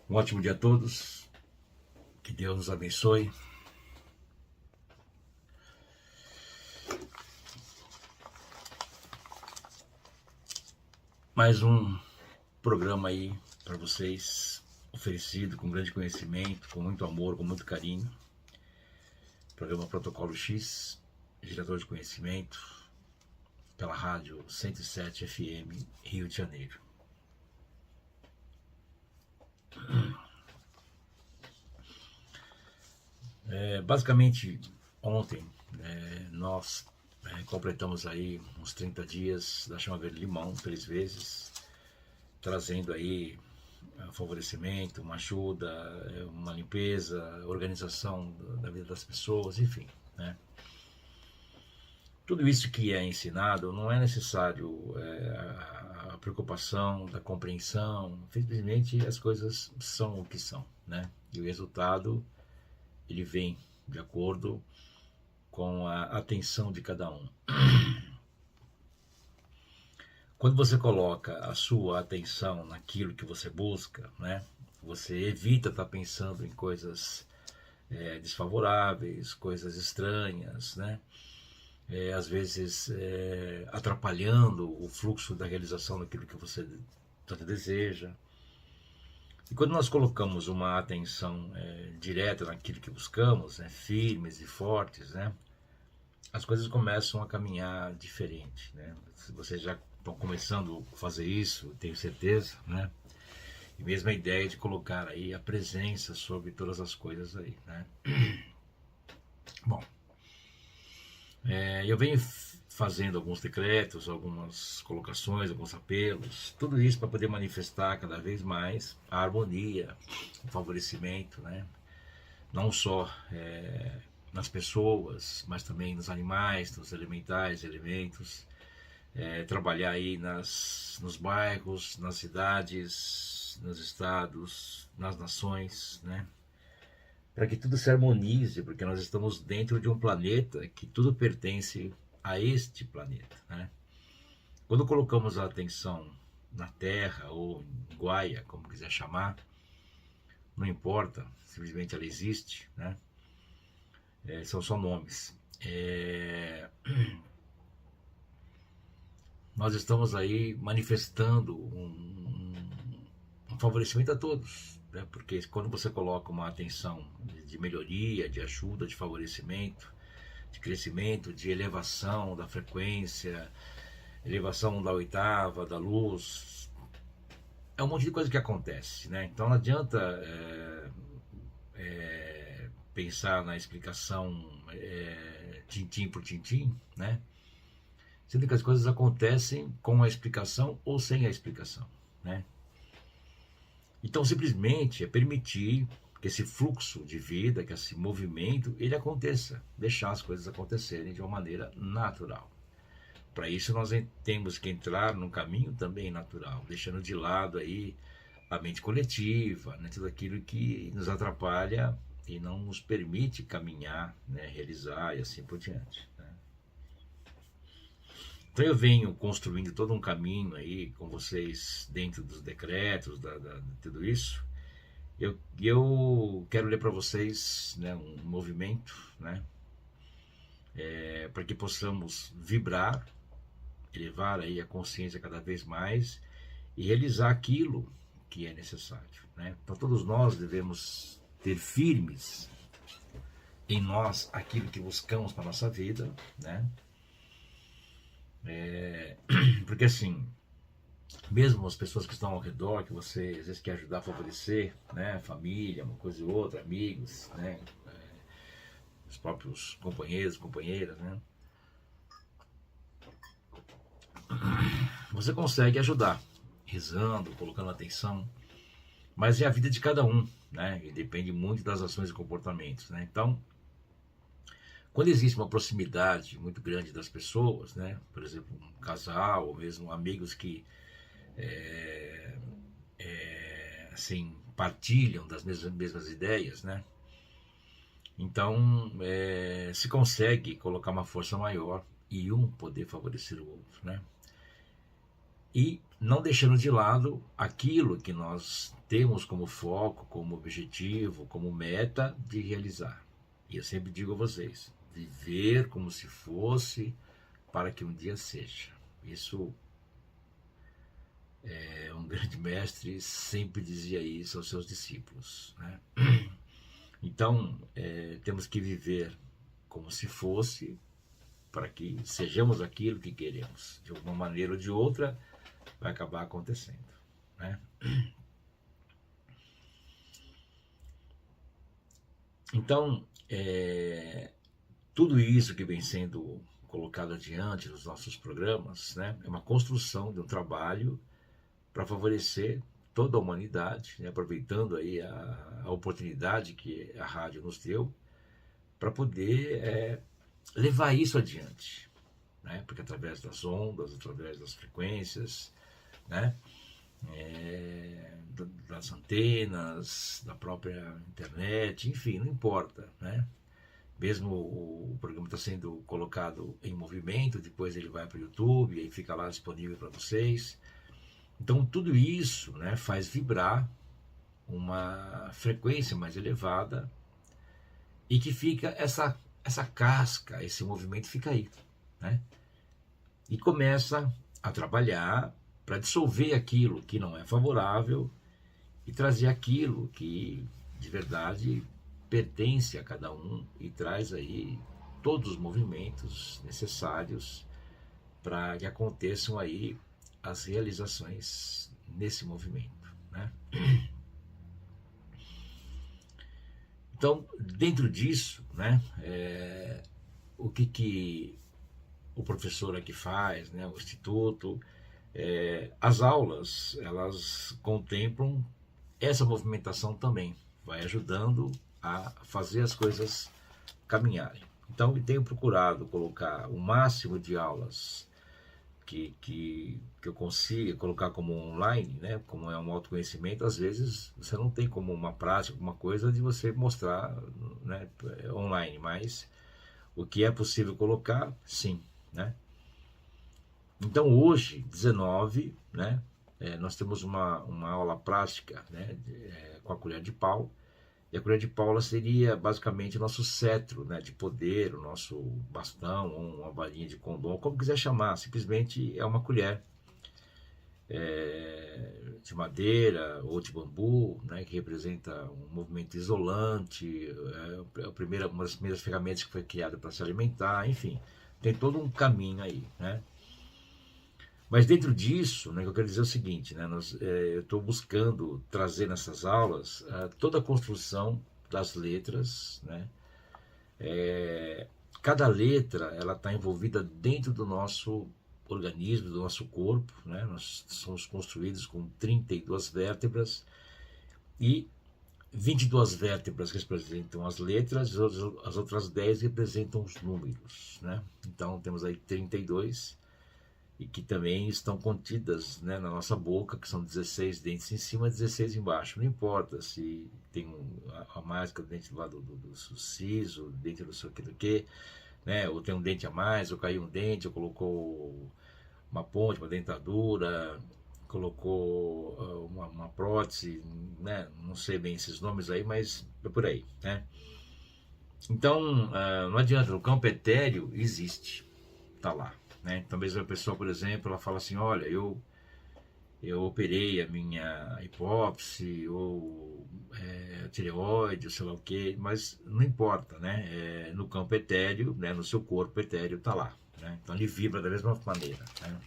Um ótimo dia a todos, que Deus nos abençoe. Mais um programa aí para vocês, oferecido com grande conhecimento, com muito amor, com muito carinho. Programa Protocolo X, gerador de conhecimento, pela rádio 107 FM, Rio de Janeiro. Basicamente, ontem nós completamos aí uns 30 dias da Chama Verde Limão, 3 vezes, trazendo aí favorecimento, uma ajuda, uma limpeza, organização da vida das pessoas, enfim, né? Tudo isso que é ensinado não é necessário a preocupação da compreensão, simplesmente as coisas são o que são, né? E o resultado ele vem de acordo com a atenção de cada um. Quando você coloca a sua atenção naquilo que você busca, né? Você evita estar pensando em coisas desfavoráveis, coisas estranhas, né? Às vezes atrapalhando o fluxo da realização daquilo que você tanto deseja. E quando nós colocamos uma atenção direta naquilo que buscamos, né, firmes e fortes, né, as coisas começam a caminhar diferente, né? Vocês já estão começando a fazer isso, tenho certeza, né? E mesmo a ideia de colocar aí a presença sobre todas as coisas aí, né? Bom, eu venho fazendo alguns decretos, algumas colocações, alguns apelos, tudo isso para poder manifestar cada vez mais a harmonia, o favorecimento, né? Não só nas pessoas, mas também nos animais, nos elementais, elementos, trabalhar aí nos bairros, nas cidades, nos estados, nas nações, né? Para que tudo se harmonize, porque nós estamos dentro de um planeta que tudo pertence a este planeta, né? Quando colocamos a atenção na Terra ou em Gaia, como quiser chamar, não importa, simplesmente ela existe, né? São só nomes. Nós estamos aí manifestando um favorecimento a todos, né? Porque quando você coloca uma atenção de melhoria, de ajuda, de favorecimento, de crescimento, de elevação da frequência, elevação da oitava, da luz, é um monte de coisa que acontece, né? Então não adianta pensar na explicação tintim por tintim, né? Sendo que as coisas acontecem com a explicação ou sem a explicação, né? Então simplesmente é permitir que esse fluxo de vida, que esse movimento, ele aconteça, deixar as coisas acontecerem de uma maneira natural. Para isso nós temos que entrar num caminho também natural, deixando de lado aí a mente coletiva, né, tudo aquilo que nos atrapalha e não nos permite caminhar, né, realizar e assim por diante, né? Então eu venho construindo todo um caminho aí com vocês dentro dos decretos, de tudo isso. Eu quero ler para vocês, né, um movimento, né, para que possamos vibrar, elevar aí a consciência cada vez mais e realizar aquilo que é necessário, né? Então todos nós devemos ter firmes em nós aquilo que buscamos para a nossa vida, né? Porque assim, mesmo as pessoas que estão ao redor, que você às vezes quer ajudar a favorecer, né? Família, uma coisa e outra, amigos, né? Os próprios companheiros, companheiras, né? Você consegue ajudar, rezando, colocando atenção, mas é a vida de cada um, né? E depende muito das ações e comportamentos, né? Então, quando existe uma proximidade muito grande das pessoas, né? Por exemplo, um casal ou mesmo amigos que assim partilham das mesmas ideias, né? Então se consegue colocar uma força maior e um poder favorecer o outro, né? e não deixando de lado aquilo que nós temos como foco, como objetivo, como meta de realizar. E eu sempre digo a vocês, viver como se fosse para que um dia seja. Isso um grande mestre sempre dizia isso aos seus discípulos, né? Então, temos que viver como se fosse para que sejamos aquilo que queremos. De alguma maneira ou de outra, vai acabar acontecendo, né? Então, tudo isso que vem sendo colocado adiante nos nossos programas, né, é uma construção de um trabalho para favorecer toda a humanidade, né, aproveitando aí a oportunidade que a rádio nos deu para poder levar isso adiante, né, porque através das ondas, através das frequências, né, das antenas, da própria internet, enfim, não importa, né? Mesmo o programa está sendo colocado em movimento, depois ele vai para o YouTube, aí fica lá disponível para vocês. Então tudo isso, né, faz vibrar uma frequência mais elevada e que fica essa casca, esse movimento fica aí, né? E começa a trabalhar para dissolver aquilo que não é favorável e trazer aquilo que de verdade pertence a cada um e traz aí todos os movimentos necessários para que aconteçam aí as realizações nesse movimento, né? Então, dentro disso, né, o que o professor aqui faz, né, o Instituto, as aulas, elas contemplam essa movimentação também, vai ajudando a fazer as coisas caminharem. Então, eu tenho procurado colocar o máximo de aulas que eu consiga colocar como online, né? Como é um autoconhecimento, às vezes você não tem como uma prática, alguma coisa de você mostrar, né, online, mas o que é possível colocar, sim, né? Então hoje, 19, né, nós temos uma aula prática, né, com a colher de pau. E a colher de pau seria basicamente o nosso cetro, né, de poder, o nosso bastão, ou uma varinha de condom, como quiser chamar. Simplesmente é uma colher de madeira ou de bambu, né, que representa um movimento isolante, uma das primeiras ferramentas que foi criada para se alimentar, enfim. Tem todo um caminho aí, né? Mas dentro disso, né, eu quero dizer o seguinte, né, eu estou buscando trazer nessas aulas toda a construção das letras, né? Cada letra ela está envolvida dentro do nosso organismo, do nosso corpo, né? Nós somos construídos com 32 vértebras e 22 vértebras representam as letras, as outras 10 representam os números, né? Então temos aí 32 e que também estão contidas, né, na nossa boca, que são 16 dentes em cima e 16 embaixo. Não importa se tem a máscara dentro do lado do siso, dentro do seu que, né, ou tem um dente a mais, ou caiu um dente, ou colocou uma ponte, uma dentadura, colocou uma prótese, né, não sei bem esses nomes aí, mas é por aí, né? Então, não adianta, o campo etéreo existe, está lá. Né? Talvez a pessoa, por exemplo, ela fala assim, olha, eu operei a minha hipófise, ou tireoide, ou sei lá o que, mas não importa, né? No campo etéreo, né? No seu corpo etéreo está lá, né? Então ele vibra da mesma maneira, né?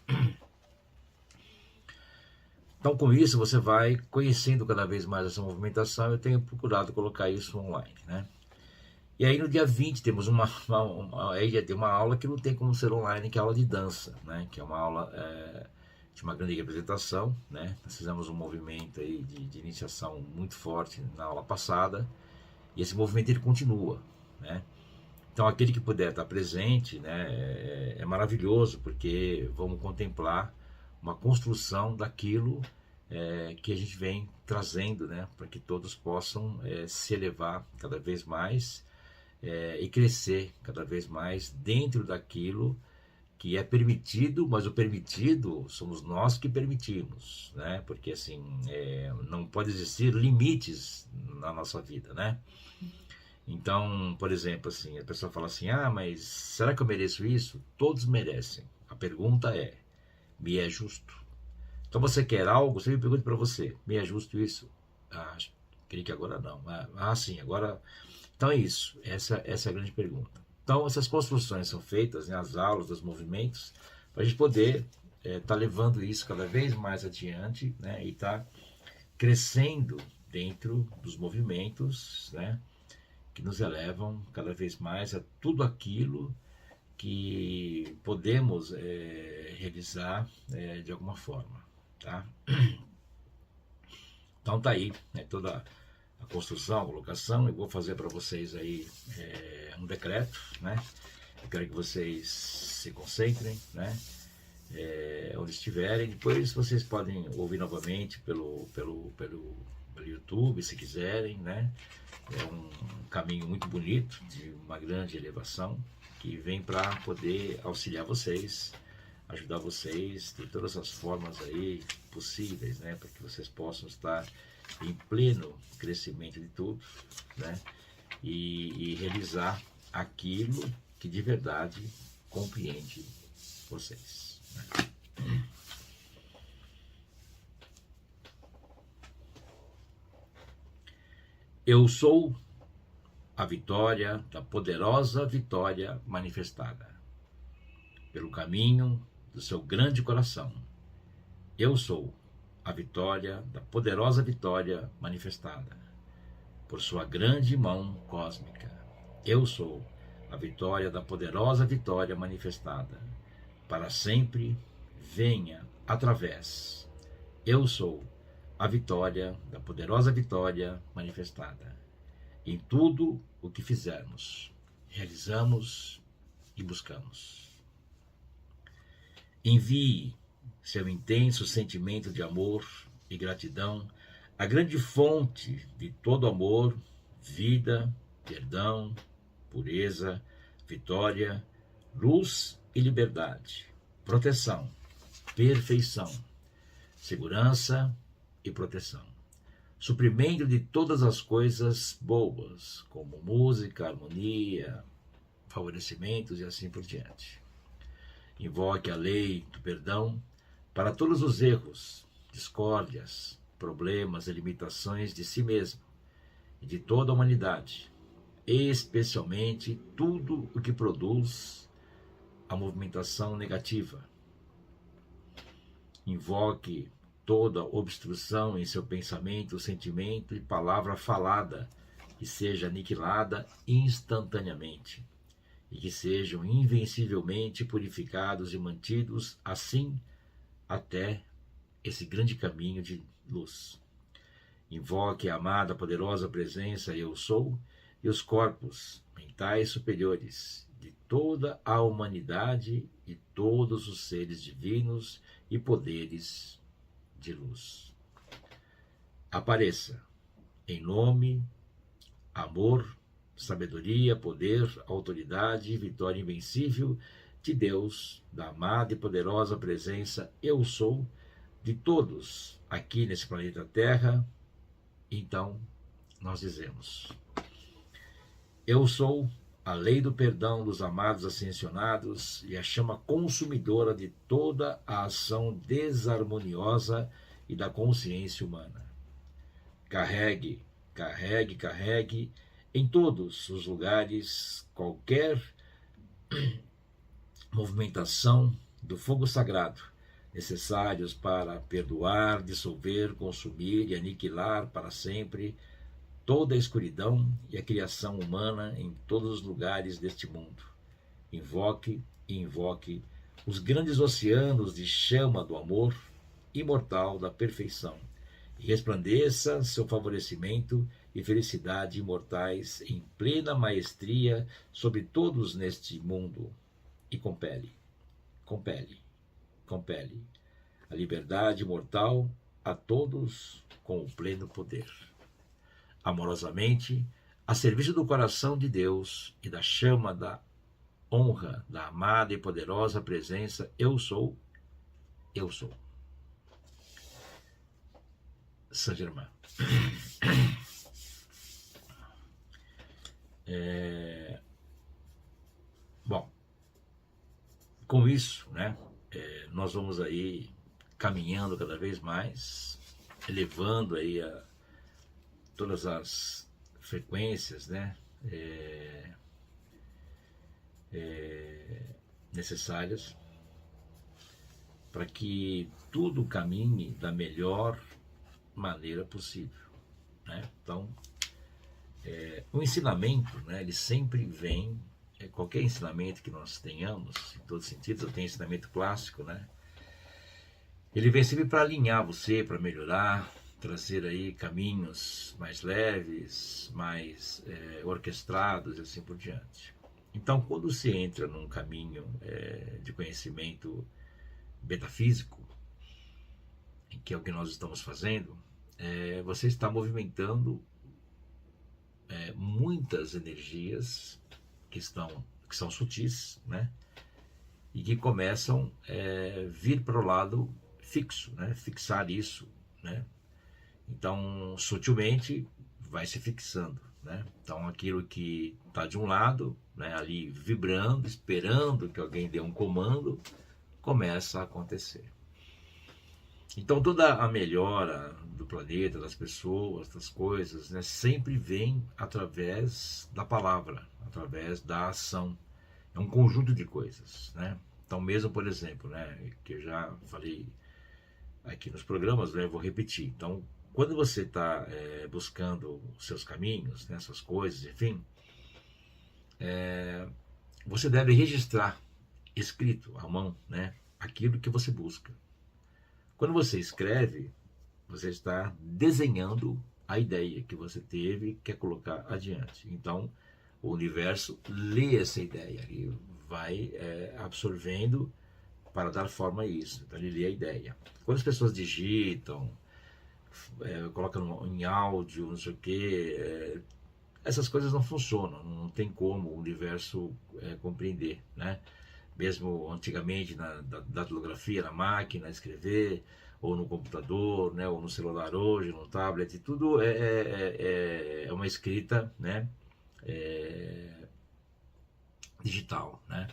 Então com isso você vai conhecendo cada vez mais essa movimentação. Eu tenho procurado colocar isso online, né? E aí no dia 20 temos aí já tem uma aula que não tem como ser online, que é a aula de dança, né? Que é uma aula de uma grande representação, né? Nós fizemos um movimento aí de iniciação muito forte na aula passada, e esse movimento ele continua, né? Então aquele que puder estar presente, né, é maravilhoso, porque vamos contemplar uma construção daquilo que a gente vem trazendo, né? Para que todos possam se elevar cada vez mais, e crescer cada vez mais dentro daquilo que é permitido, mas o permitido somos nós que permitimos, né? Porque assim, não pode existir limites na nossa vida, né? Então, por exemplo, assim, a pessoa fala assim, mas será que eu mereço isso? Todos merecem. A pergunta é, me é justo? Então você quer algo, você me pergunta para você, me é justo isso? Creio que agora não. Sim, agora... Então é isso, essa é a grande pergunta. Então essas construções são feitas nas aulas, nos movimentos, para a gente poder estar levando isso cada vez mais adiante, né, e estar crescendo dentro dos movimentos, né, que nos elevam cada vez mais a tudo aquilo que podemos realizar de alguma forma, tá? Então tá aí, né, toda a construção, a colocação. Eu vou fazer para vocês aí um decreto, né? Eu quero que vocês se concentrem, né? Onde estiverem. Depois vocês podem ouvir novamente pelo YouTube, se quiserem, né? É um caminho muito bonito, de uma grande elevação, que vem para poder auxiliar vocês, ajudar vocês de todas as formas aí possíveis, né? Para que vocês possam estar em pleno crescimento de tudo, né? E realizar aquilo que de verdade compreende vocês, né? Eu sou a vitória da poderosa vitória manifestada pelo caminho do seu grande coração. Eu sou a vitória da poderosa vitória manifestada por sua grande mão cósmica. Eu sou a vitória da poderosa vitória manifestada. Para sempre venha através. Eu sou a vitória da poderosa vitória manifestada. Em tudo o que fizermos, realizamos e buscamos. Envie seu intenso sentimento de amor e gratidão, a grande fonte de todo amor, vida, perdão, pureza, vitória, luz e liberdade, proteção, perfeição, segurança e proteção, suprimento de todas as coisas boas, como música, harmonia, favorecimentos e assim por diante. Invoque a lei do perdão para todos os erros, discórdias, problemas e limitações de si mesmo e de toda a humanidade, especialmente tudo o que produz a movimentação negativa. Invoque toda obstrução em seu pensamento, sentimento e palavra falada, que seja aniquilada instantaneamente e que sejam invencivelmente purificados e mantidos assim até esse grande caminho de luz. Invoque a amada, poderosa presença Eu Sou e os corpos mentais superiores de toda a humanidade e todos os seres divinos e poderes de luz. Apareça em nome, amor, sabedoria, poder, autoridade e vitória invencível de Deus, da amada e poderosa presença Eu Sou, de todos aqui nesse planeta Terra. Então, nós dizemos: Eu sou a lei do perdão dos amados ascensionados e a chama consumidora de toda a ação desarmoniosa e da consciência humana. Carregue, carregue, carregue em todos os lugares qualquer movimentação do fogo sagrado necessários para perdoar, dissolver, consumir e aniquilar para sempre toda a escuridão e a criação humana em todos os lugares deste mundo. Invoque e invoque os grandes oceanos de chama do amor imortal da perfeição e resplandeça seu favorecimento e felicidade imortais em plena maestria sobre todos neste mundo e compele a liberdade imortal a todos com o pleno poder. Amorosamente, a serviço do coração de Deus e da chama da honra da amada e poderosa presença eu sou, eu sou. Saint Germain. Bom, com isso, né, nós vamos aí caminhando cada vez mais, elevando aí todas as frequências, né, necessárias para que tudo caminhe da melhor maneira possível, né? Então, o ensinamento, né, ele sempre vem, qualquer ensinamento que nós tenhamos, em todos os sentidos, eu tenho ensinamento clássico, né? Ele vem sempre para alinhar você, para melhorar, trazer aí caminhos mais leves, mais orquestrados e assim por diante. Então, quando você entra num caminho de conhecimento metafísico, que é o que nós estamos fazendo, você está movimentando muitas energias que são sutis, né? E que começam a vir para o lado fixo, né? Fixar isso, né? Então, sutilmente, vai se fixando, né? Então, aquilo que está de um lado, né, ali vibrando, esperando que alguém dê um comando, começa a acontecer. Então, toda a melhora do planeta, das pessoas, das coisas, né, sempre vem através da palavra, através da ação. É um conjunto de coisas, né? Então, mesmo, por exemplo, né, que eu já falei aqui nos programas, né, eu vou repetir. Então, quando você está buscando os seus caminhos, né, essas coisas, enfim, você deve registrar, escrito à mão, né, aquilo que você busca. Quando você escreve, você está desenhando a ideia que você teve e quer colocar adiante. Então, o universo lê essa ideia e vai absorvendo para dar forma a isso. Então, ele lê a ideia. Quando as pessoas digitam, colocam em áudio, não sei o quê, essas coisas não funcionam, não tem como o universo compreender, né? Mesmo antigamente na datilografia, na máquina, escrever, ou no computador, né, ou no celular hoje, no tablet, tudo é uma escrita, né, digital, né?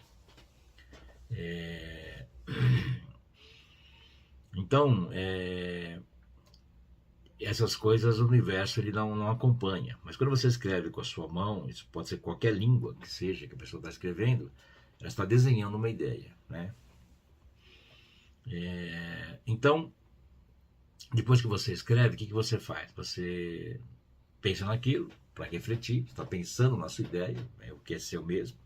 Então, essas coisas o universo ele não acompanha. Mas quando você escreve com a sua mão, isso pode ser qualquer língua que seja que a pessoa está escrevendo, ela está desenhando uma ideia, né? Então, depois que você escreve, o que você faz? Você pensa naquilo para refletir, está pensando na sua ideia, o que é seu mesmo.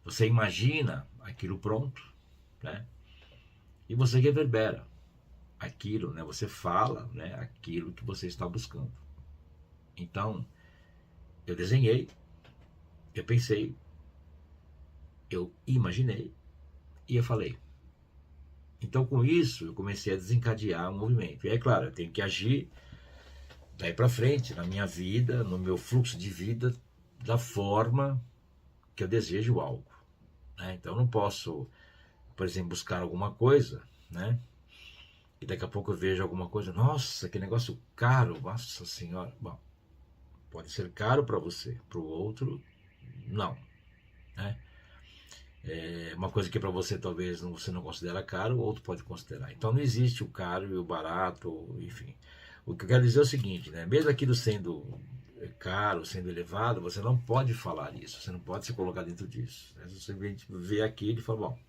Você imagina aquilo pronto, né? E você reverbera aquilo, né? Você fala, né, aquilo que você está buscando. Então, eu desenhei, eu pensei, eu imaginei e eu falei. Então, com isso, eu comecei a desencadear um movimento. E é claro, eu tenho que agir daí para frente, na minha vida, no meu fluxo de vida, da forma que eu desejo algo, né? Então, eu não posso, por exemplo, buscar alguma coisa, né? E daqui a pouco eu vejo alguma coisa, nossa, que negócio caro, nossa senhora. Bom, pode ser caro para você, para o outro, não, né? Uma coisa que para você talvez você não considera caro, o outro pode considerar. Então não existe o caro e o barato, enfim. O que eu quero dizer é o seguinte, né? Mesmo aquilo sendo caro, sendo elevado, você não pode falar isso, você não pode se colocar dentro disso. Você vê aquilo e fala, bom,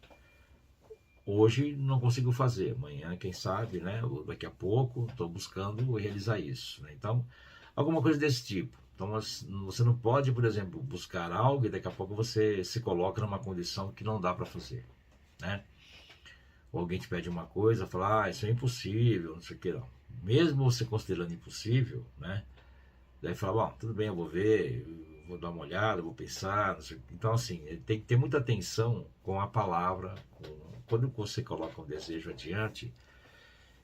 hoje não consigo fazer, amanhã quem sabe, né? Ou daqui a pouco estou buscando realizar isso, né? Então, alguma coisa desse tipo. Então, você não pode, por exemplo, buscar algo e daqui a pouco você se coloca numa condição que não dá para fazer, né? Ou alguém te pede uma coisa, fala, isso é impossível, não sei o que, não. Mesmo você considerando impossível, né? Daí fala, bom, tudo bem, eu vou ver, eu vou dar uma olhada, eu vou pensar, não sei o que. Então, assim, tem que ter muita atenção com a palavra, quando você coloca um desejo adiante,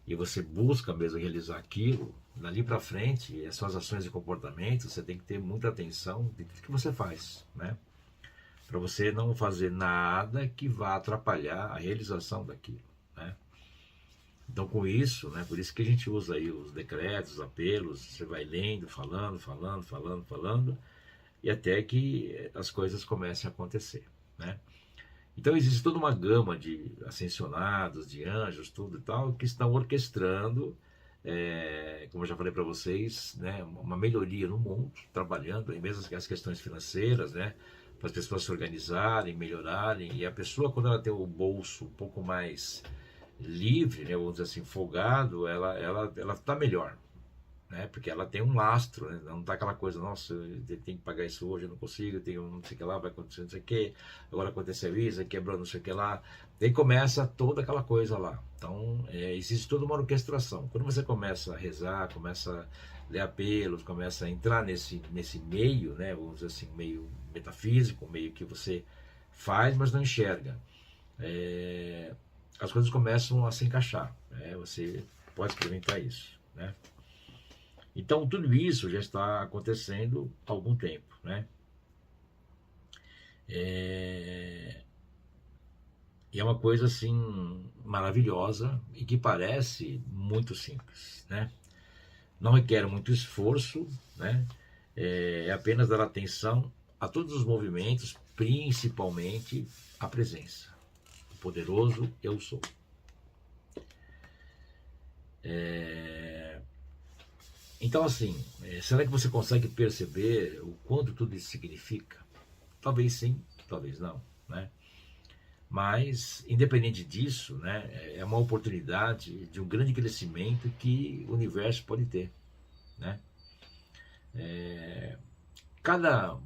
e você busca mesmo realizar aquilo, dali para frente, as suas ações e comportamentos, você tem que ter muita atenção de tudo que você faz, né? para você não fazer nada que vá atrapalhar a realização daquilo, né? Então, com isso, né, por isso que a gente usa aí os decretos, os apelos, você vai lendo, falando, e até que as coisas comecem a acontecer, né? Então, existe toda uma gama de ascensionados, de anjos, tudo e tal, que estão orquestrando, como eu já falei para vocês, né, uma melhoria no mundo, trabalhando, mesmo as questões financeiras, né, para as pessoas se organizarem, melhorarem, e a pessoa, quando ela tem o bolso um pouco mais livre, né, vamos dizer assim, folgado, ela tá melhor, né, porque ela tem um lastro, né, não tá aquela coisa, nossa, eu tenho que pagar isso hoje, eu não consigo, eu tenho não sei o que lá, vai acontecer não sei o que, agora aconteceu isso, quebrou não sei o que lá, daí começa toda aquela coisa lá. Então, existe toda uma orquestração. Quando você começa a rezar, começa a ler apelos, começa a entrar nesse meio, né, vamos dizer assim, meio metafísico, meio que você faz, mas não enxerga, as coisas começam a se encaixar, né? Você pode experimentar isso, né? Então, tudo isso já está acontecendo há algum tempo, né? E é uma coisa, assim, maravilhosa e que parece muito simples, né? Não requer muito esforço, né? É apenas dar atenção a todos os movimentos, principalmente a presença. O poderoso eu sou. Então, assim, será que você consegue perceber o quanto tudo isso significa? Talvez sim, talvez não, né? Mas, independente disso, né, é uma oportunidade de um grande crescimento que o universo pode ter, né? Cada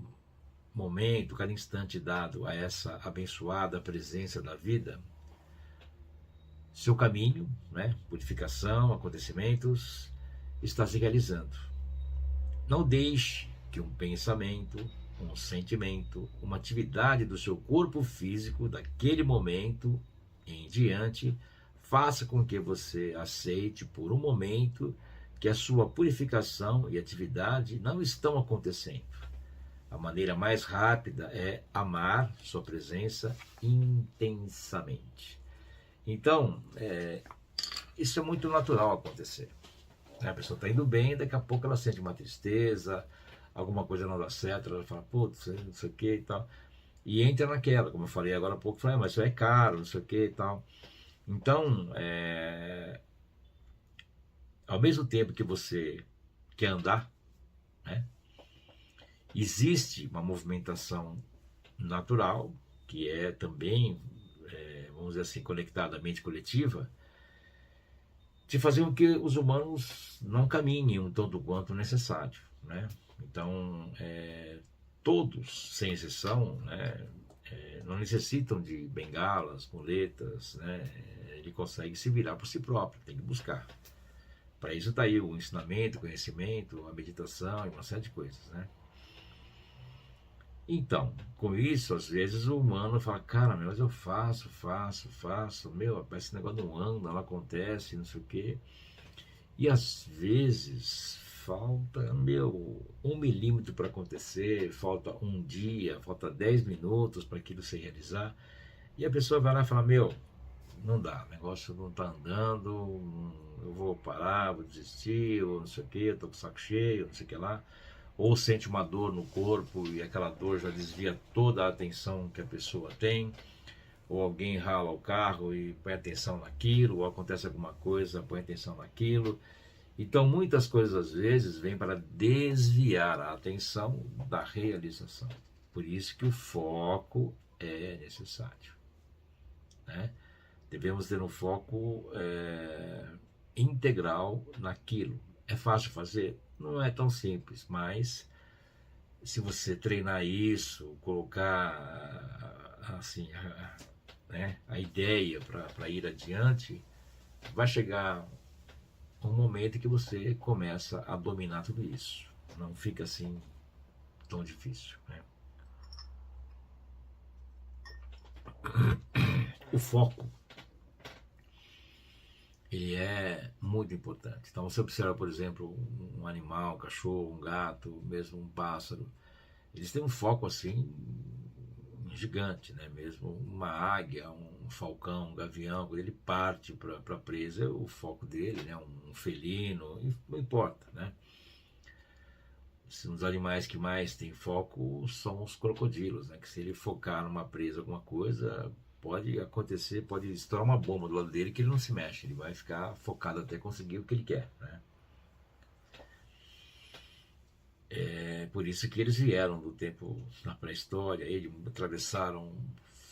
momento, cada instante dado a essa abençoada presença da vida, seu caminho, né, purificação, acontecimentos, está se realizando. Não deixe que um pensamento, um sentimento, uma atividade do seu corpo físico daquele momento em diante faça com que você aceite por um momento que a sua purificação e atividade não estão acontecendo. A maneira mais rápida é amar sua presença intensamente. Então, isso é muito natural acontecer. A pessoa está indo bem, daqui a pouco ela sente uma tristeza, alguma coisa não dá certo, ela fala, putz, não sei o que e tal. E entra naquela, como eu falei agora há pouco, falei, mas isso é caro, não sei o que e tal. Então, ao mesmo tempo que você quer andar, né, existe uma movimentação natural, que é também, vamos dizer assim, conectada à mente coletiva, de fazer com que os humanos não caminhem um tanto quanto necessário, né? Então, todos, sem exceção, né, não necessitam de bengalas, muletas, né? Ele consegue se virar por si próprio, tem que buscar. Para isso está aí o ensinamento, o conhecimento, a meditação e uma série de coisas, né? Então, com isso, às vezes o humano fala, cara, mas eu faço, meu, esse negócio não anda, não acontece, não sei o quê. E às vezes falta, meu, 1 milímetro para acontecer, falta um dia, falta 10 minutos para aquilo se realizar. E a pessoa vai lá e fala, meu, não dá, o negócio não está andando, eu vou parar, vou desistir, ou não sei o quê, eu tô com o saco cheio, não sei o que lá. Ou sente uma dor no corpo e aquela dor já desvia toda a atenção que a pessoa tem, ou alguém rala o carro e põe atenção naquilo, ou acontece alguma coisa, põe atenção naquilo. Então muitas coisas às vezes vêm para desviar a atenção da realização. Por isso que o foco é necessário, né? Devemos ter um foco integral naquilo. É fácil fazer? Não é tão simples, mas se você treinar isso, colocar assim, né, a ideia para ir adiante, vai chegar um momento que você começa a dominar tudo isso. Não fica assim tão difícil, né? O foco, ele é muito importante. Então você observa, por exemplo, um animal, um cachorro, um gato, mesmo um pássaro, eles têm um foco assim gigante, né? Mesmo uma águia, um falcão, um gavião, quando ele parte para a presa, o foco dele, né? Um felino, não importa, né? Um dos animais que mais tem foco são os crocodilos, né? Que se ele focar numa presa, alguma coisa, pode acontecer, pode estourar uma bomba do lado dele que ele não se mexe, ele vai ficar focado até conseguir o que ele quer, né? É por isso que eles vieram do tempo na pré-história, eles atravessaram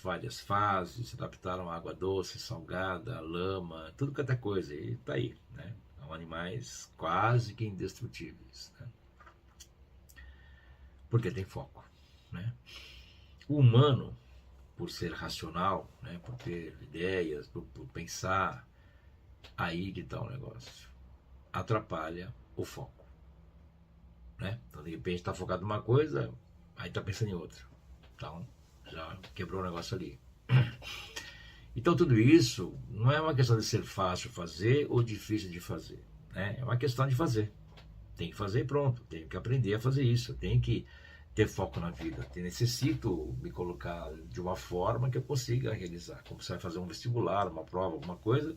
várias fases, se adaptaram à água doce, salgada, lama, tudo quanto é coisa, e tá aí, né? São animais quase que indestrutíveis, né? Porque tem foco, né? O humano, por ser racional, né, por ter ideias, por pensar, aí que está o negócio, atrapalha o foco, né? Então, de repente, está focado numa coisa, aí está pensando em outra. Então, já quebrou o negócio ali. Então, tudo isso não é uma questão de ser fácil fazer ou difícil de fazer, né? É uma questão de fazer. Tem que fazer e pronto. Tenho que aprender a fazer isso. Tenho que ter foco na vida. Eu necessito me colocar de uma forma que eu consiga realizar. Como você vai fazer um vestibular, uma prova, alguma coisa,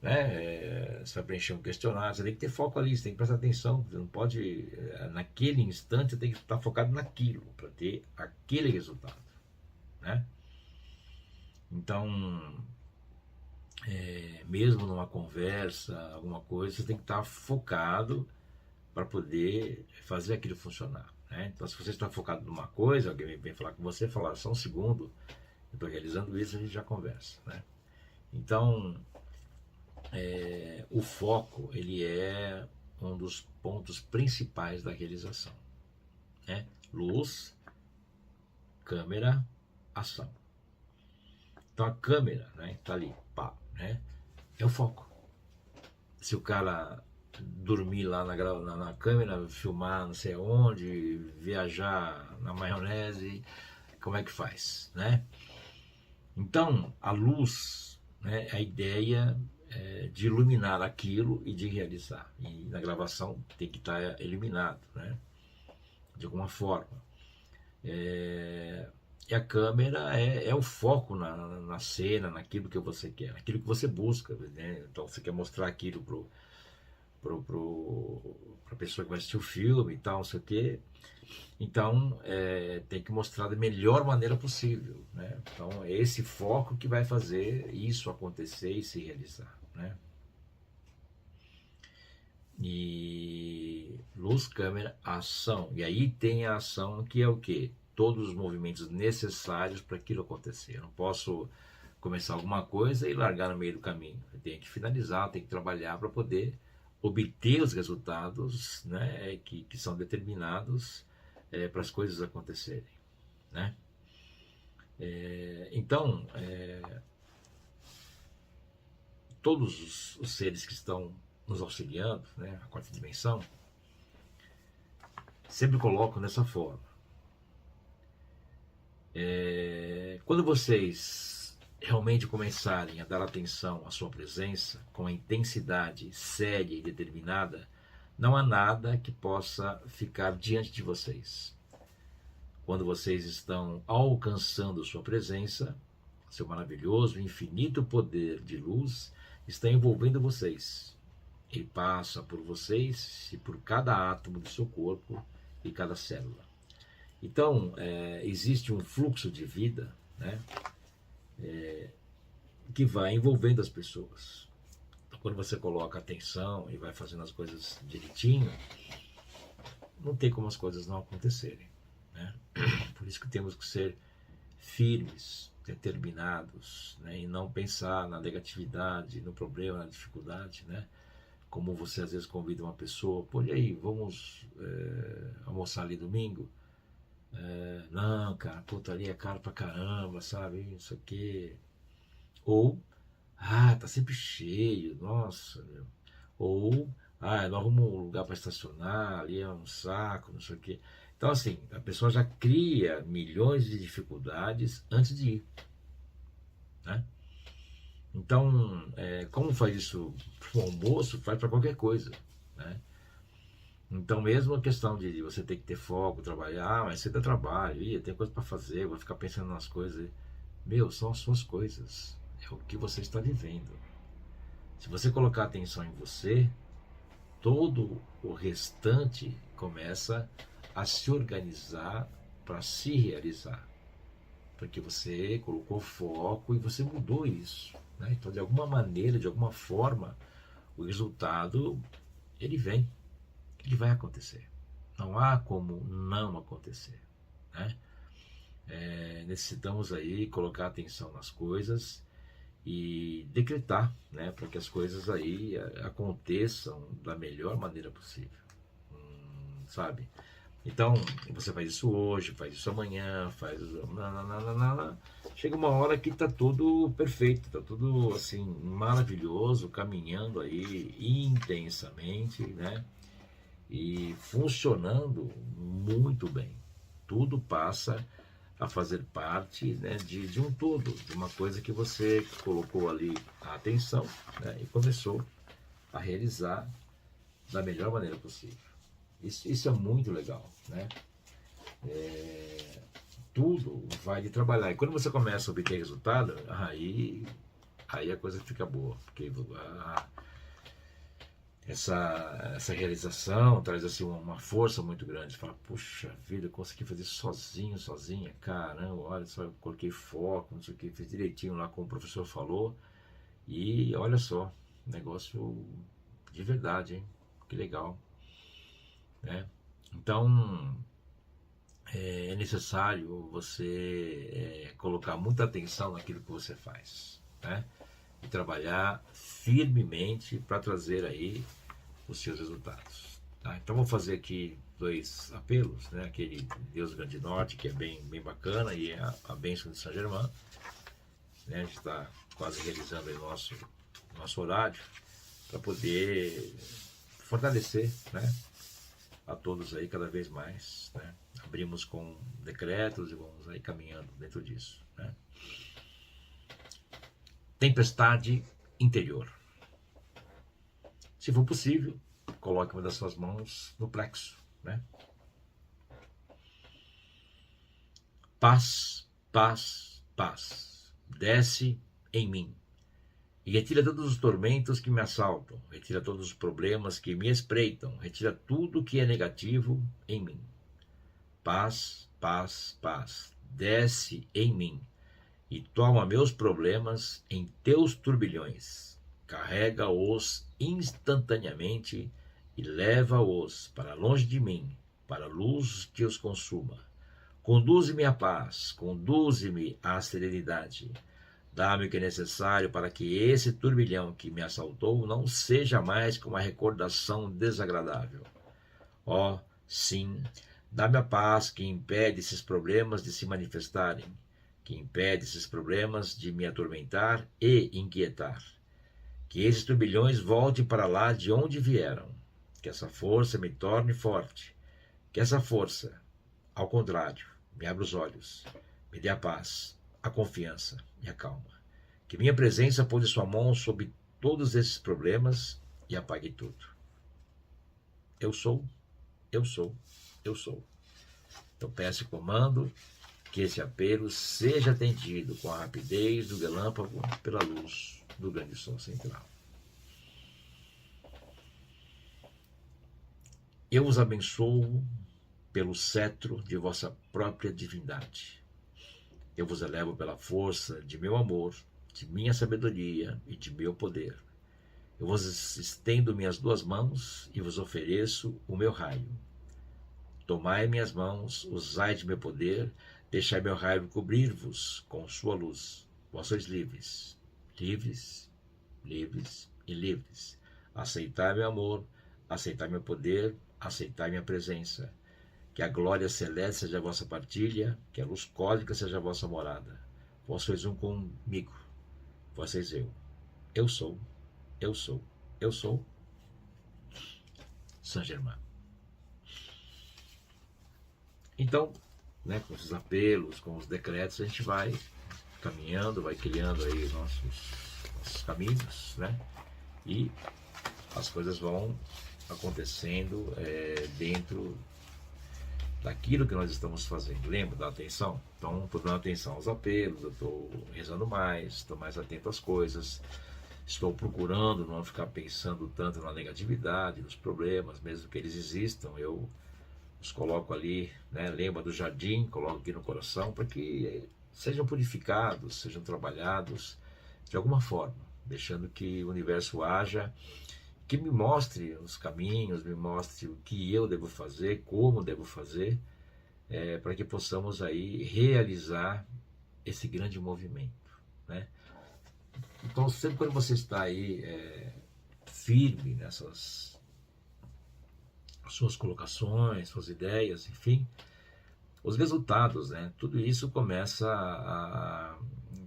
né? Você vai preencher um questionário, você tem que ter foco ali, você tem que prestar atenção. Você não pode, naquele instante, você tem que estar focado naquilo para ter aquele resultado, né? Então, mesmo numa conversa, alguma coisa, você tem que estar focado para poder fazer aquilo funcionar, né? Então, se você está focado numa coisa, alguém vem falar com você, falar só um segundo, eu estou realizando isso, a gente já conversa, né? Então, o foco, ele é um dos pontos principais da realização, né? Luz, câmera, ação. Então a câmera, né, tá ali, pá, né? É o foco. Se o cara dormir lá na câmera, filmar não sei onde, viajar na maionese, como é que faz, né? Então, a luz, né, a ideia de iluminar aquilo e de realizar. E na gravação tem que estar iluminado, né? De alguma forma. E a câmera é o foco na cena, naquilo que você quer, naquilo que você busca, né? Então você quer mostrar aquilo para a pessoa que vai assistir o filme e tal, não sei o quê. Então tem que mostrar da melhor maneira possível, né? Então é esse foco que vai fazer isso acontecer e se realizar, né? E luz, câmera, ação. E aí tem a ação que é o quê? Todos os movimentos necessários para aquilo acontecer. Eu não posso começar alguma coisa e largar no meio do caminho. Eu tenho que finalizar, tenho que trabalhar para poder obter os resultados, né, que são determinados para as coisas acontecerem, né? Então, todos os seres que estão nos auxiliando, né, a quarta dimensão, sempre colocam dessa forma. Quando vocês realmente começarem a dar atenção à sua presença com a intensidade séria e determinada, não há nada que possa ficar diante de vocês. Quando vocês estão alcançando sua presença, seu maravilhoso, infinito poder de luz está envolvendo vocês. Ele passa por vocês e por cada átomo do seu corpo e cada célula. Então, existe um fluxo de vida, né, que vai envolvendo as pessoas. Então, quando você coloca atenção e vai fazendo as coisas direitinho, não tem como as coisas não acontecerem, né? Por isso que temos que ser firmes, determinados, né, e não pensar na negatividade, no problema, na dificuldade, né? Como você às vezes convida uma pessoa, pô, e aí, vamos almoçar ali domingo? Não, cara, puta, ali é caro pra caramba, sabe? Isso aqui. Ou, tá sempre cheio, nossa, meu. Ou, não arruma um lugar para estacionar, ali é um saco, não sei o quê. Então, assim, a pessoa já cria milhões de dificuldades antes de ir, né? Então, como faz isso para o almoço, faz para qualquer coisa, né? Então, mesmo a questão de você ter que ter foco, trabalhar, mas você dá trabalho, tem coisa para fazer, vou ficar pensando nas coisas. Meu, são as suas coisas, é o que você está vivendo. Se você colocar atenção em você, todo o restante começa a se organizar para se realizar. Porque você colocou foco e você mudou isso, né? Então, de alguma maneira, de alguma forma, o resultado, ele vem, ele vai acontecer. Não há como não acontecer, né? Necessitamos aí colocar atenção nas coisas e decretar, né, para que as coisas aí aconteçam da melhor maneira possível, sabe? Então, você faz isso hoje, faz isso amanhã, faz isso... Chega uma hora que tá tudo perfeito, tá tudo assim maravilhoso, caminhando aí intensamente, né? E funcionando muito bem. Tudo passa a fazer parte, né, de um todo, de uma coisa que você colocou ali a atenção, né, e começou a realizar da melhor maneira possível. Isso é muito legal, né? Tudo vai de trabalhar. E quando você começa a obter resultado, aí a coisa fica boa, porque essa realização traz assim uma força muito grande. Você fala, puxa vida, eu consegui fazer sozinho, sozinha, caramba, olha só, eu coloquei foco, não sei o que, fiz direitinho lá como o professor falou, e olha só, negócio de verdade, hein? Que legal, né? Então, é necessário você colocar muita atenção naquilo que você faz, né? E trabalhar firmemente para trazer aí os seus resultados, tá? Então vou fazer aqui dois apelos, né? Aquele Deus Grande Norte, que é bem bacana, e a bênção de São Germain, né? A gente está quase realizando aí o nosso horário para poder fortalecer, né, a todos aí cada vez mais, né? Abrimos com decretos e vamos aí caminhando dentro disso, né? Tempestade interior. Se for possível, coloque uma das suas mãos no plexo, né? Paz, paz, paz. Desce em mim e retira todos os tormentos que me assaltam, retira todos os problemas que me espreitam, retira tudo que é negativo em mim. Paz, paz, paz. Desce em mim e toma meus problemas em teus turbilhões. Carrega-os instantaneamente e leva-os para longe de mim, para a luz que os consuma. Conduze-me à paz, conduze-me à serenidade. Dá-me o que é necessário para que esse turbilhão que me assaltou não seja mais que uma recordação desagradável. Oh, sim, dá-me a paz que impede esses problemas de se manifestarem, que impede esses problemas de me atormentar e inquietar. Que esses turbilhões voltem para lá de onde vieram. Que essa força me torne forte. Que essa força, ao contrário, me abra os olhos, me dê a paz, a confiança e a calma. Que minha presença pose sua mão sobre todos esses problemas e apague tudo. Eu sou, eu sou, eu sou. Então peço e comando que esse apelo seja atendido com a rapidez do relâmpago pela luz do grande sol central. Eu os abençoo pelo cetro de vossa própria divindade. Eu vos elevo pela força de meu amor, de minha sabedoria e de meu poder. Eu vos estendo minhas duas mãos e vos ofereço o meu raio. Tomai minhas mãos, usai de meu poder, deixai meu raio cobrir-vos com sua luz. Vós sois livres, livres, livres e livres. Aceitai meu amor, aceitai meu poder, aceitai minha presença. Que a glória celeste seja a vossa partilha, que a luz cósmica seja a vossa morada. Vós sois um comigo, vós sois eu. Eu sou, eu sou, eu sou Saint Germain. Então, né, com os apelos, com os decretos, a gente vai caminhando, vai criando aí os nossos caminhos, né? E as coisas vão acontecendo dentro daquilo que nós estamos fazendo. Lembra da atenção? Então, estou dando atenção aos apelos, eu estou rezando mais, estou mais atento às coisas, estou procurando não ficar pensando tanto na negatividade, nos problemas, mesmo que eles existam, eu os coloco ali, né? Lembra do jardim, coloco aqui no coração, para que sejam purificados, sejam trabalhados de alguma forma, deixando que o universo haja, que me mostre os caminhos, me mostre o que eu devo fazer, como devo fazer, para que possamos aí realizar esse grande movimento, né? Então, sempre quando você está aí firme nessas suas colocações, suas ideias, enfim, os resultados, né? Tudo isso começa a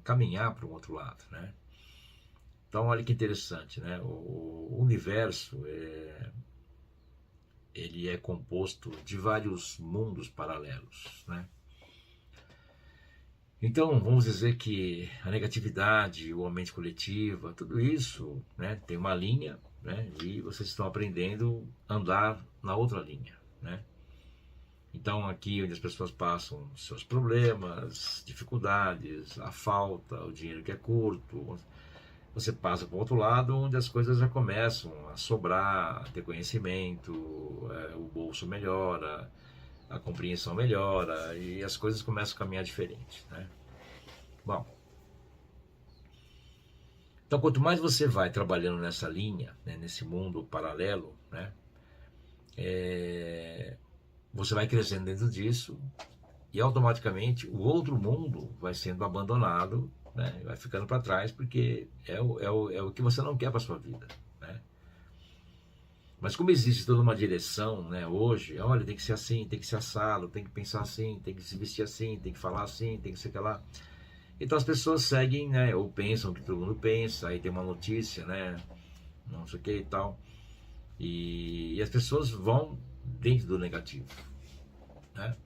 caminhar para o outro lado, né? Então, olha que interessante, né? O universo ele é composto de vários mundos paralelos, né? Então, vamos dizer que a negatividade, o mente coletiva, tudo isso, né, tem uma linha, né, e vocês estão aprendendo a andar na outra linha, né? Então, aqui onde as pessoas passam seus problemas, dificuldades, a falta, o dinheiro que é curto, você passa para o outro lado, onde as coisas já começam a sobrar, a ter conhecimento, o bolso melhora, a compreensão melhora e as coisas começam a caminhar diferente, né? Bom, então quanto mais você vai trabalhando nessa linha, né, nesse mundo paralelo, né, você vai crescendo dentro disso e automaticamente o outro mundo vai sendo abandonado, né, vai ficando para trás porque é o que você não quer para sua vida, né? Mas como existe toda uma direção, né, hoje, olha, tem que ser assim, tem que ser assado, tem que pensar assim, tem que se vestir assim, tem que falar assim, tem que ser aquela. Então as pessoas seguem, né, ou pensam o que todo mundo pensa, aí tem uma notícia, né, não sei o que e tal, e as pessoas vão dentro do negativo, né?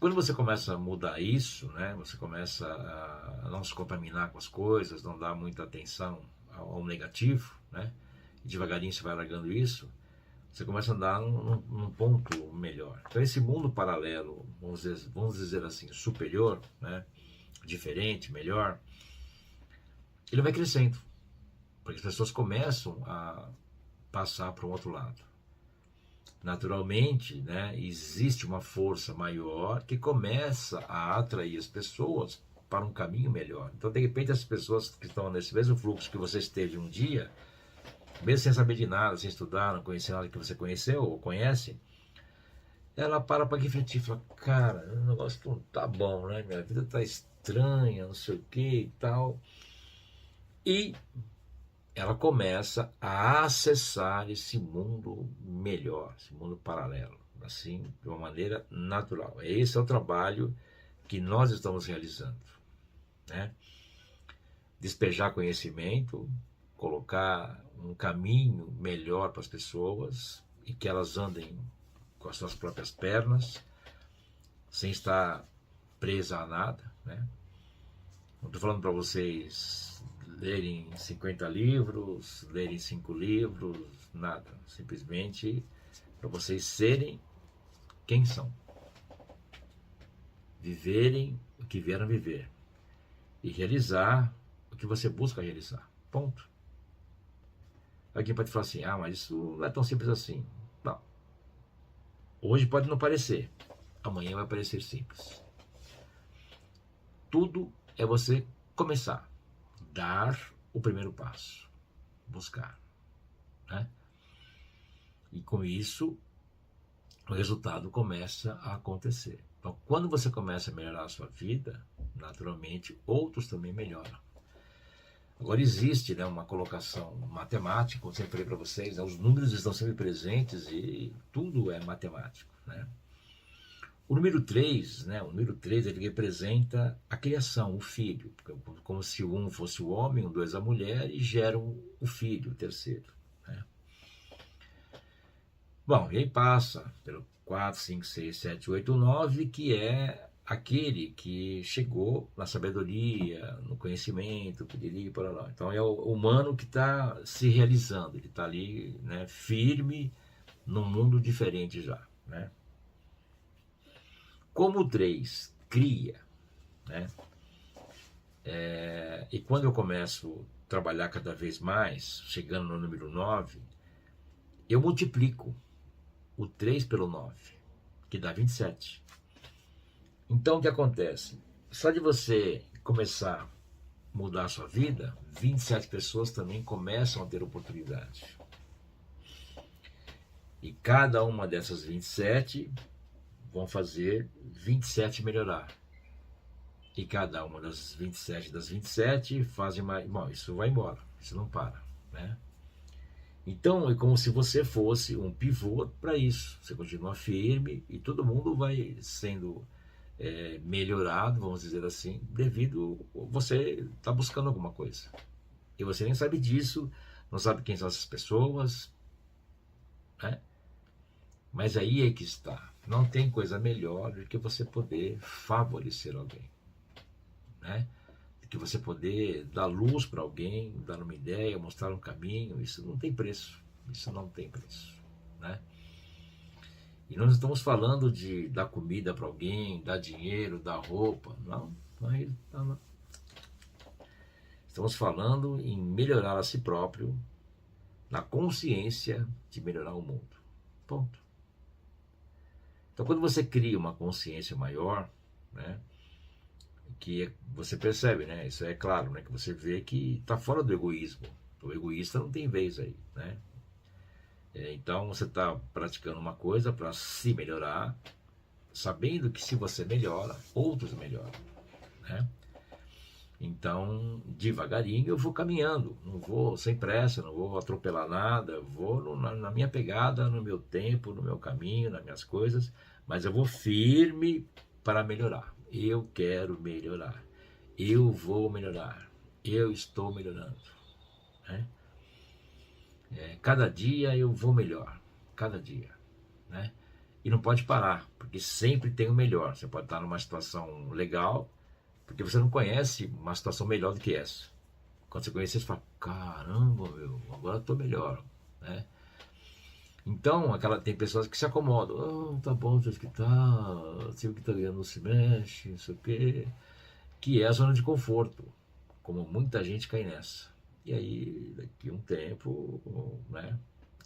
Quando você começa a mudar isso, né, você começa a não se contaminar com as coisas, não dar muita atenção ao negativo, né, e devagarinho você vai largando isso, você começa a andar num ponto melhor. Então esse mundo paralelo, vamos dizer assim, superior, né, diferente, melhor, ele vai crescendo, porque as pessoas começam a passar para o outro lado. Naturalmente, né, existe uma força maior que começa a atrair as pessoas para um caminho melhor. Então, de repente, as pessoas que estão nesse mesmo fluxo que você esteve um dia, mesmo sem saber de nada, sem estudar, não conhecer nada que você conheceu ou conhece, ela para refletir e fala, cara, o negócio não tá bom, né? Minha vida tá estranha, não sei o que e tal. E ela começa a acessar esse mundo melhor, esse mundo paralelo, assim, de uma maneira natural. Esse é o trabalho que nós estamos realizando, né? Despejar conhecimento, colocar um caminho melhor para as pessoas e que elas andem com as suas próprias pernas, sem estar presa a nada, né? Não estou falando para vocês lerem 50 livros, lerem 5 livros, nada. Simplesmente para vocês serem quem são. Viverem o que vieram viver. E realizar o que você busca realizar. Ponto. Alguém pode falar assim, mas isso não é tão simples assim. Não. Hoje pode não parecer. Amanhã vai parecer simples. Tudo é você começar. Dar o primeiro passo, buscar, né? E com isso o resultado começa a acontecer. Então, quando você começa a melhorar a sua vida, naturalmente outros também melhoram. Agora existe, né, uma colocação matemática, como eu sempre falei para vocês, né, os números estão sempre presentes e tudo é matemático, né? O número 3, né, o número 3 ele representa a criação, o filho, como se um fosse o homem, o 2 a mulher e geram o filho, o terceiro, né? Bom, e aí passa pelo 4, 5, 6, 7, 8, 9, que é aquele que chegou na sabedoria, no conhecimento, piriri, por lá. Então é o humano que está se realizando, ele está ali, né, firme num mundo diferente já, né? Como o 3 cria, né? E quando eu começo a trabalhar cada vez mais, chegando no número 9, eu multiplico o 3 pelo 9, que dá 27. Então o que acontece? Só de você começar a mudar a sua vida, 27 pessoas também começam a ter oportunidade. E cada uma dessas 27 vão fazer 27 melhorar. E cada uma das 27 fazem mais. Bom, isso vai embora, isso não para, né? Então é como se você fosse um pivô para isso. Você continua firme e todo mundo vai sendo melhorado, vamos dizer assim, devido você tá buscando alguma coisa. E você nem sabe disso, não sabe quem são essas pessoas, né? Mas aí é que está. Não tem coisa melhor do que você poder favorecer alguém, né? Do que você poder dar luz para alguém, dar uma ideia, mostrar um caminho. Isso não tem preço. Isso não tem preço, né? E nós estamos falando de dar comida para alguém, dar dinheiro, dar roupa. Não. Estamos falando em melhorar a si próprio, na consciência de melhorar o mundo. Ponto. Então, quando você cria uma consciência maior, né, que você percebe, né, isso é claro, né, que você vê que está fora do egoísmo. O egoísta não tem vez aí, né? Então, você está praticando uma coisa para se melhorar, sabendo que se você melhora, outros melhoram, né? Então, devagarinho eu vou caminhando, não vou sem pressa, não vou atropelar nada, vou na minha pegada, no meu tempo, no meu caminho, nas minhas coisas, mas eu vou firme para melhorar. Eu quero melhorar, eu vou melhorar, eu estou melhorando, né? Cada dia eu vou melhor, cada dia, né? E não pode parar, porque sempre tem o melhor. Você pode estar numa situação legal, porque você não conhece uma situação melhor do que essa. Quando você conhece, você fala, caramba, meu, agora eu estou melhor, né? Então, tem pessoas que se acomodam. Tá bom, do jeito que tá, o que tá ganhando não se mexe, não sei o quê. Que é a zona de conforto, como muita gente cai nessa. E aí, daqui a um tempo, né,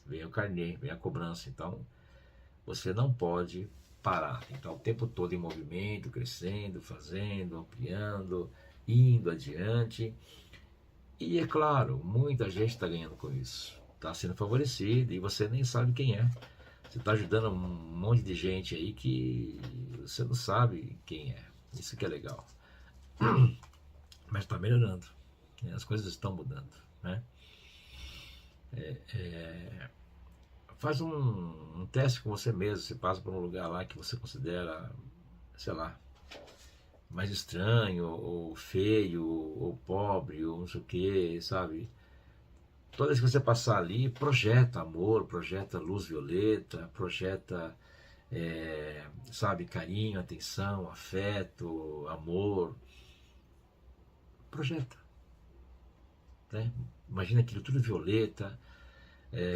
vem o carnê, vem a cobrança. Então, você não pode parar. Então, o tempo todo em movimento, crescendo, fazendo, ampliando, indo adiante. E é claro, muita gente está ganhando com isso. Está sendo favorecida e você nem sabe quem é. Você está ajudando um monte de gente aí que você não sabe quem é. Isso que é legal. Mas está melhorando. As coisas estão mudando, né? Faz um teste com você mesmo. Você passa por um lugar lá que você considera, sei lá, mais estranho, ou feio, ou pobre, ou não sei o que, sabe? Toda vez que você passar ali, projeta amor, projeta luz violeta, projeta, sabe, carinho, atenção, afeto, amor. Projeta, né? Imagina aquilo tudo violeta,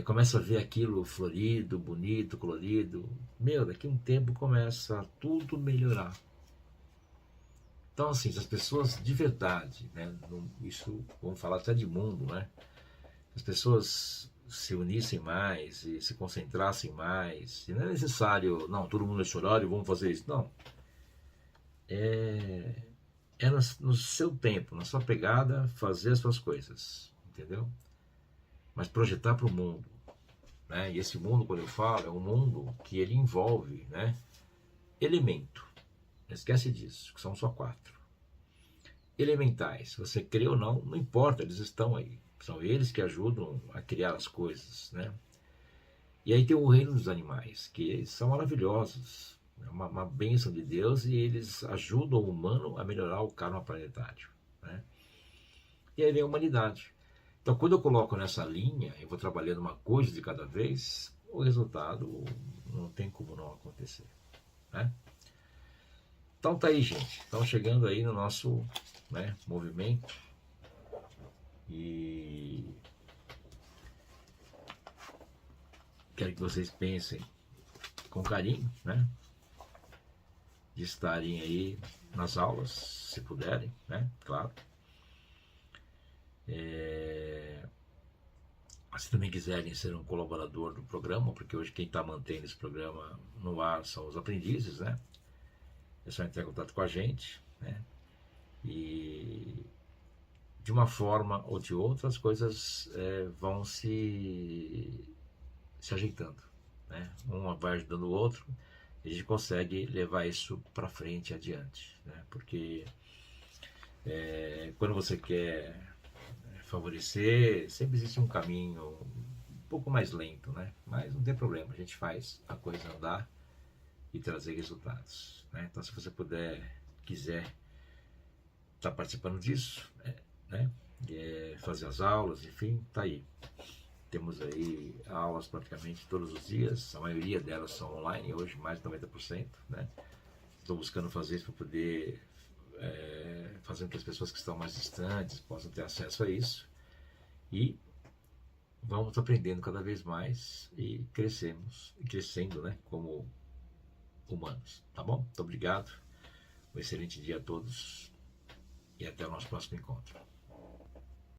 começa a ver aquilo florido, bonito, colorido. Meu, daqui a um tempo começa a tudo melhorar. Então, assim, se as pessoas de verdade, né, isso, vamos falar até de mundo, né? As pessoas se unissem mais e se concentrassem mais. E não é necessário, não, todo mundo é chorar e vamos fazer isso. Não. É no seu tempo, na sua pegada, fazer as suas coisas, entendeu? Mas projetar para o mundo, né? E esse mundo, quando eu falo, é um mundo que ele envolve, né, elemento. Não esquece disso, que são só 4. Elementais, se você crê ou não, não importa, eles estão aí. São eles que ajudam a criar as coisas, né? E aí tem o reino dos animais, que são maravilhosos. É uma bênção de Deus e eles ajudam o humano a melhorar o karma planetário, né? E aí vem a humanidade. Então, quando eu coloco nessa linha, eu vou trabalhando uma coisa de cada vez, o resultado não tem como não acontecer, né? Então tá aí, gente. Estamos chegando aí no nosso, né, movimento. E quero que vocês pensem com carinho, né? De estarem aí nas aulas, se puderem, né? Claro. Se também quiserem ser um colaborador do programa, porque hoje quem está mantendo esse programa no ar são os aprendizes, né? É só entrar em contato com a gente, né? E de uma forma ou de outra as coisas vão se ajeitando, né? Um vai ajudando o outro e a gente consegue levar isso para frente, adiante, né? Porque quando você quer favorecer, sempre existe um caminho um pouco mais lento, né? Mas não tem problema, a gente faz a coisa andar e trazer resultados, né? Então, se você quiser estar participando disso, né? Fazer as aulas, enfim, tá aí. Temos aí aulas praticamente todos os dias, a maioria delas são online, hoje mais de 90%, né? Estou buscando fazer isso para poder fazer com que as pessoas que estão mais distantes possam ter acesso a isso. E vamos aprendendo cada vez mais e crescendo, né, como humanos, tá bom? Muito obrigado, um excelente dia a todos e até o nosso próximo encontro.